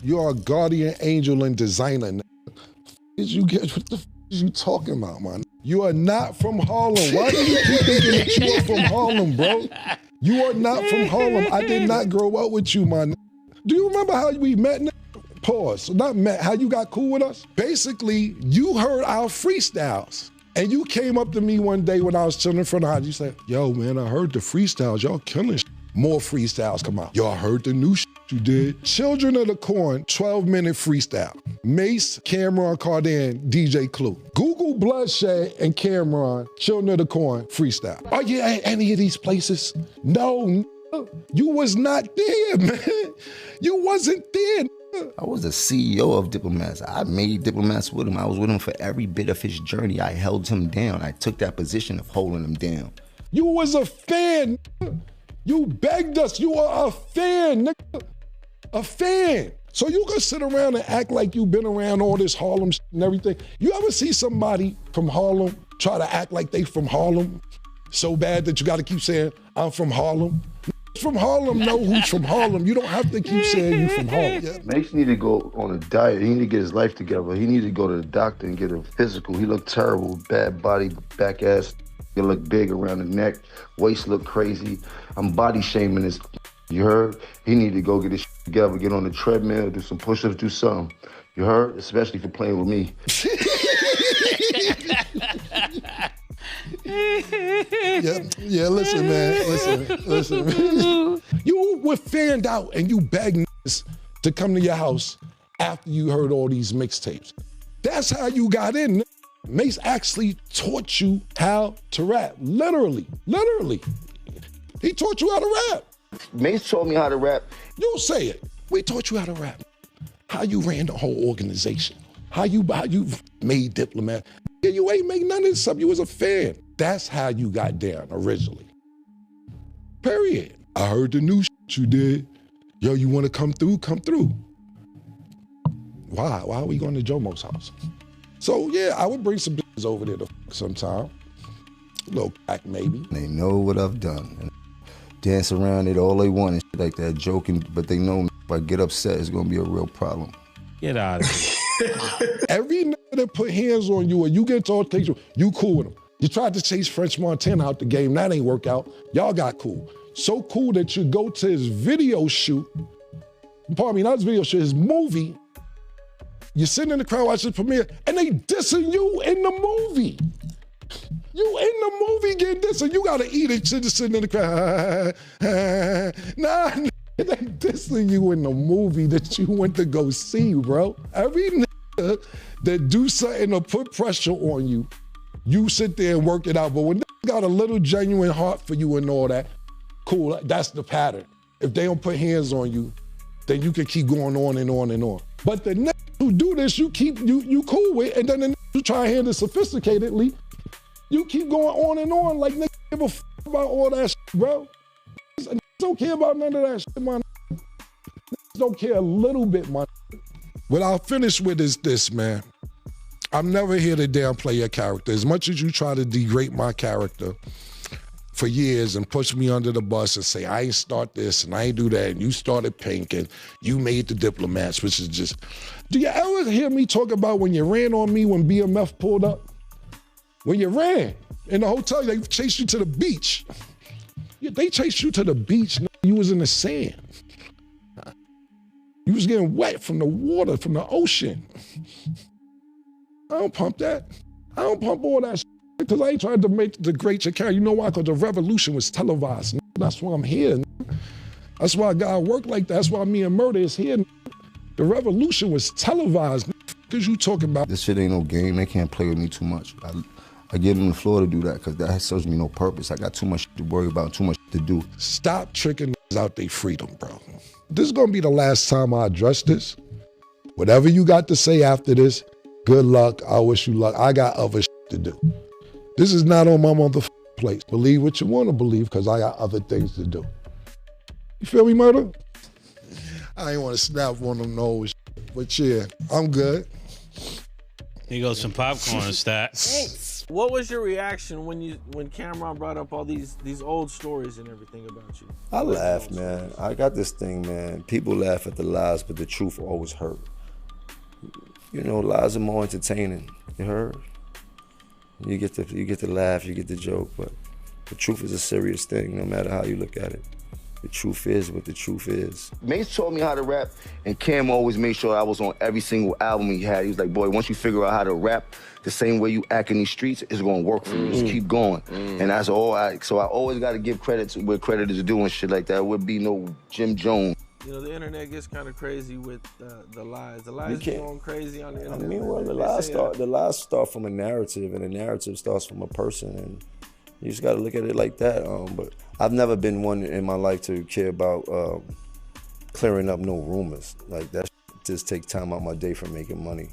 You are a guardian angel and designer. What the f is you talking about, man? You are not from Harlem. Why do you keep thinking that you are from Harlem, bro? You are not from Harlem. I did not grow up with you, man. Do you remember how we met? Pause. Not met, how you got cool with us? Basically, you heard our freestyles. And you came up to me one day when I was chilling in front of the house. You said, yo, man, I heard the freestyles. Y'all killing shit. More freestyles come out. Y'all heard the new shit you did. Children of the Corn, 12-minute freestyle. Mace, Cameron, Cardan, DJ Clue. Google Bloodshed and Cameron, Children of the Corn, freestyle. Are you at any of these places? No, you was not there, man. You wasn't there. I was the CEO of Diplomats. I made Diplomats with him. I was with him for every bit of his journey. I held him down. I took that position of holding him down. You was a fan. You begged us. You are a fan, nigga. A fan. So you can sit around and act like you've been around all this Harlem shit and everything. You ever see somebody from Harlem try to act like they from Harlem so bad that you got to keep saying, I'm from Harlem? From Harlem know who's from Harlem. You don't have to keep saying you from Harlem. Yeah. Mace need to go on a diet. He need to get his life together. He need to go to the doctor and get a physical. He looked terrible, bad body, back ass. He look big around the neck. Waist look crazy. I'm body shaming this. You heard? He need to go get his shit together, get on the treadmill, do some push-ups, do something. You heard? Especially for playing with me. Yeah, listen, man, listen. You were fanned out and you begged niggas to come to your house after you heard all these mixtapes. That's how you got in. Mace actually taught you how to rap, literally. He taught you how to rap. Mace taught me how to rap. You say it. We taught you how to rap. How you ran the whole organization. How you made Diplomat. Yeah, you ain't make none of this stuff. You was a fan. That's how you got down originally. Period. I heard the new shit you did. Yo, you want to come through? Come through. Why? Why are we going to Jomo's house? So yeah, I would bring some bitches over there to fuck sometime. A little crack maybe. They know what I've done. And dance around it all they want and shit like that, joking, but they know if I get upset, it's gonna be a real problem. Get out of here. Every nigga that put hands on you or you get to altercation, you cool with him. You tried to chase French Montana out the game, that ain't work out. Y'all got cool. So cool that you go to his video shoot, pardon me, not his video shoot, his movie. You're sitting in the crowd watching the premiere and they dissing you in the movie. You in the movie getting dissed, and you gotta eat it, just sitting in the crowd. Nah, they dissing you in the movie that you went to go see, bro. Every nigga that do something to put pressure on you, you sit there and work it out. But when they got a little genuine heart for you and all that, cool, that's the pattern. If they don't put hands on you, then you can keep going on and on and on. But the niggas who do this, you cool with, and then the niggas who try to handle it sophisticatedly, you keep going on and on like niggas give a f about all that shit, bro. Niggas don't care about none of that shit, man. Niggas don't care a little bit, man. What I'll finish with is this, man. I'm never here to downplay your character. As much as you try to degrade my character for years and push me under the bus and say, I ain't start this and I ain't do that, and you started Pink and you made the Diplomats, which is just... Do you ever hear me talk about when you ran on me when BMF pulled up? When you ran in the hotel, they chased you to the beach. They chased you to the beach, you was in the sand. You was getting wet from the water, from the ocean. I don't pump that. I don't pump all that shit because I ain't trying to degrade your character. You know why? Because the revolution was televised. That's why I'm here. That's why God worked like that. That's why me and Murder is here. The revolution was televised. What you talking about? This shit ain't no game. They can't play with me too much. I give them the floor to do that because that serves me no purpose. I got too much to worry about, too much to do. Stop tricking out their freedom, bro. This is gonna be the last time I address this. Whatever you got to say after this, good luck. I wish you luck. I got other shit to do. This is not on my motherfucking plate. Believe what you want to believe because I got other things to do. You feel me, Murder? I ain't want to snap one of them nose, but yeah, I'm good. Here goes some popcorn, Stat. Thanks. What was your reaction when Cameron brought up all these old stories and everything about you? I laugh, man. I got this thing, man. People laugh at the lies, but the truth always hurt. You know, lies are more entertaining. You heard? You get to laugh, you get the joke, but the truth is a serious thing, no matter how you look at it. The truth is what the truth is. Mace taught me how to rap, and Cam always made sure I was on every single album he had. He was like, boy, once you figure out how to rap the same way you act in these streets, it's gonna work for you. Just keep going. And that's all so I always gotta give credit to where credit is due and shit like that. It would be no Jim Jones. You know, the internet gets kind of crazy with the lies. The lies be going crazy on the internet. I mean, well, the lies start from a narrative, and the narrative starts from a person, and you just got to look at it like that. But I've never been one in my life to care about clearing up no rumors. Like, that just take time out my day from making money.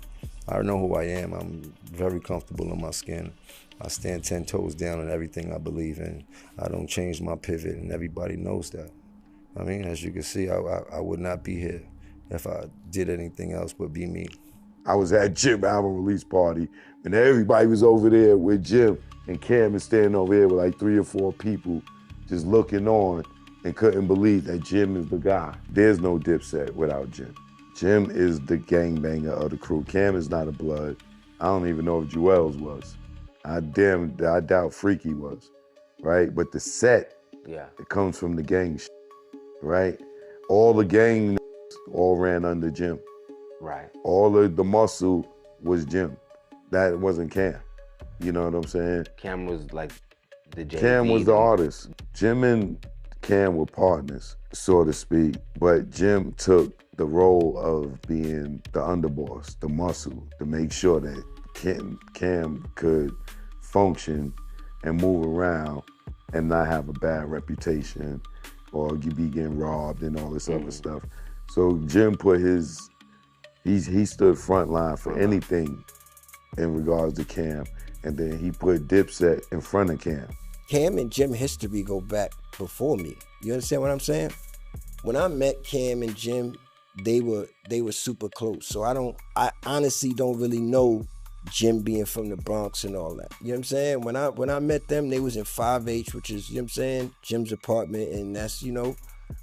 I know who I am. I'm very comfortable in my skin. I stand 10 toes down in everything I believe in. I don't change my pivot, and everybody knows that. I mean, as you can see, I would not be here if I did anything else but be me. I was at Jim album release party, and everybody was over there with Jim, and Cam is standing over here with like 3 or 4 people just looking on and couldn't believe that Jim is the guy. There's no Dipset without Jim. Jim is the gangbanger of the crew. Cam is not a blood. I don't even know if Joel's was. I doubt Freaky was, right? But the set, it comes from the gang shit. Right? All the gang all ran under Jim. Right. All of the muscle was Jim. That wasn't Cam. You know what I'm saying? Cam was like the Jay-Z. Cam was the artist. Jim and Cam were partners, so to speak, but Jim took the role of being the underboss, the muscle, to make sure that Cam could function and move around and not have a bad reputation or you be getting robbed and all this other stuff. So Jim put he stood front line for anything in regards to Cam, and then he put Dipset in front of Cam. Cam and Jim history go back before me. You understand what I'm saying? When I met Cam and Jim, they were super close. So I honestly don't really know Jim being from the Bronx and all that. You know what I'm saying? When I met them, they was in 5H, which is, you know what I'm saying, Jim's apartment, and that's, you know,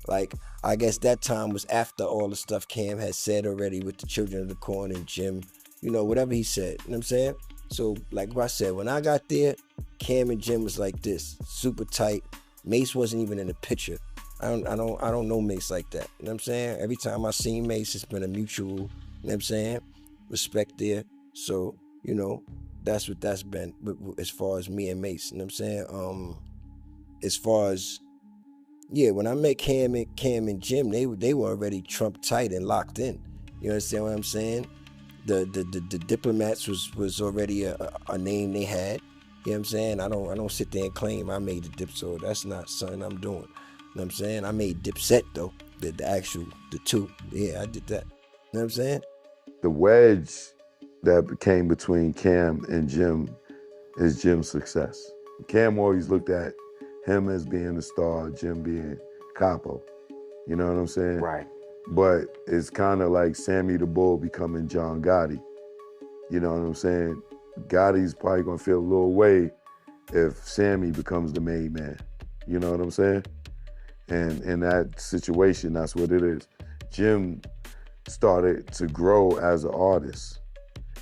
like, I guess that time was after all the stuff Cam had said already with the Children of the Corn and Jim, you know, whatever he said, you know what I'm saying? So, like I said, when I got there, Cam and Jim was like this, super tight. Mace wasn't even in the picture. I don't know Mace like that, you know what I'm saying? Every time I seen Mace, it's been a mutual, you know what I'm saying, respect there. So, you know, that's what that's been as far as me and Mace, you know what I'm saying? As far as, yeah, when I met Cam and Jim, they were already Trump tight and locked in. You understand what I'm saying? The Diplomats was already a name they had. You know what I'm saying? I don't sit there and claim I made the Dip, so that's not something I'm doing. You know what I'm saying? I made Dipset though, the two. Yeah, I did that. You know what I'm saying? The wedge that came between Cam and Jim is Jim's success. Cam always looked at him as being the star, Jim being capo. You know what I'm saying? Right. But it's kind of like Sammy the Bull becoming John Gotti. You know what I'm saying? Gotti's probably gonna feel a little way if Sammy becomes the made man. You know what I'm saying? And in that situation, that's what it is. Jim started to grow as an artist.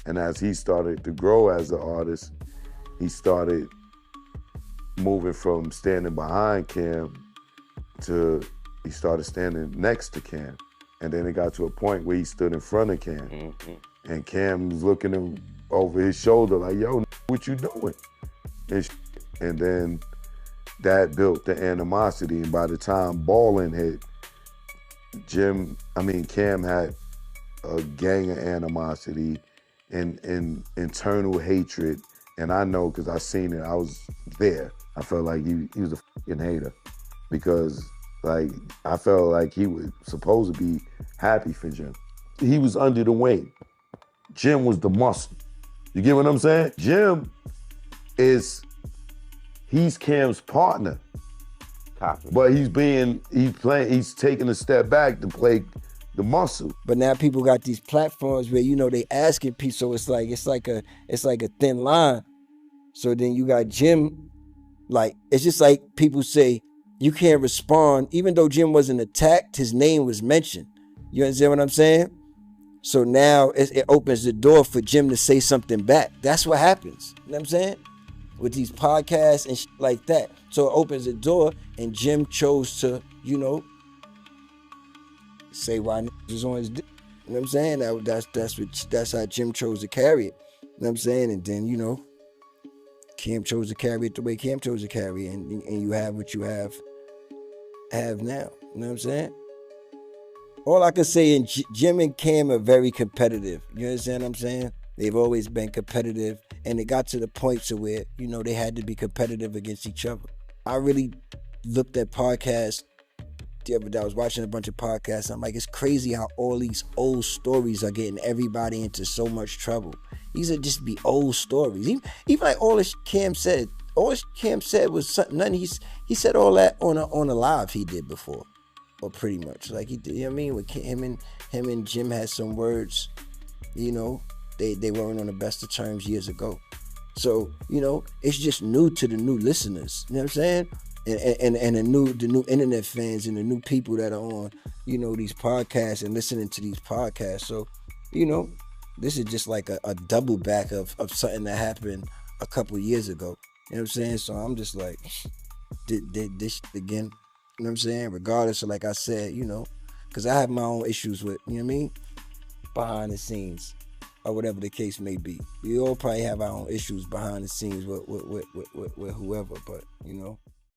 And as he started to grow as an artist, he started moving from standing behind Cam to he started standing next to Cam. And then it got to a point where he stood in front of Cam. Mm-hmm. And Cam was looking him over his shoulder like, yo, what you doing? And then that built the animosity. And by the time Ballin' hit, Cam had a gang of animosity and internal hatred. And I know because I seen it, I was there. I felt like he was a fucking hater because like I felt like he was supposed to be happy for Jim. He was under the wing. Jim was the muscle. You get what I'm saying? Jim he's Cam's partner. Copy. But he's taking a step back to play the muscle. But now people got these platforms where, you know, they asking people, so it's like a thin line. So then you got Jim, like, it's just like people say, you can't respond. Even though Jim wasn't attacked, his name was mentioned. You understand what I'm saying? So now it opens the door for Jim to say something back. That's what happens. You know what I'm saying? With these podcasts and like that. So it opens the door, and Jim chose to, say why niggas was on his dick. You know what I'm saying? That's how Jim chose to carry it. You know what I'm saying? And then, Cam chose to carry it the way Cam chose to carry it, and you have what you have now. You know what I'm saying? All I can say is Jim and Cam are very competitive. You understand what I'm saying? They've always been competitive, and it got to the point to where, they had to be competitive against each other. I really looked at podcasts the other day. I was watching a bunch of podcasts. I'm like, it's crazy how all these old stories are getting everybody into so much trouble. These are just be old stories. Even like all this Cam said. All this Cam said was something. Nothing. He said all that on a live he did before, or pretty much like he did. You know what I mean? With him and Jim had some words. They weren't on the best of terms years ago. So it's just new to the new listeners. You know what I'm saying? And the new internet fans and the new people that are on these podcasts and listening to these podcasts. So this is just like a double back of something that happened a couple years ago. You know what I'm saying? So I'm just like, did this again. You know what I'm saying? Regardless of, like I said, because I have my own issues with, you know what I mean? Behind the scenes, or whatever the case may be. We all probably have our own issues behind the scenes with whoever, but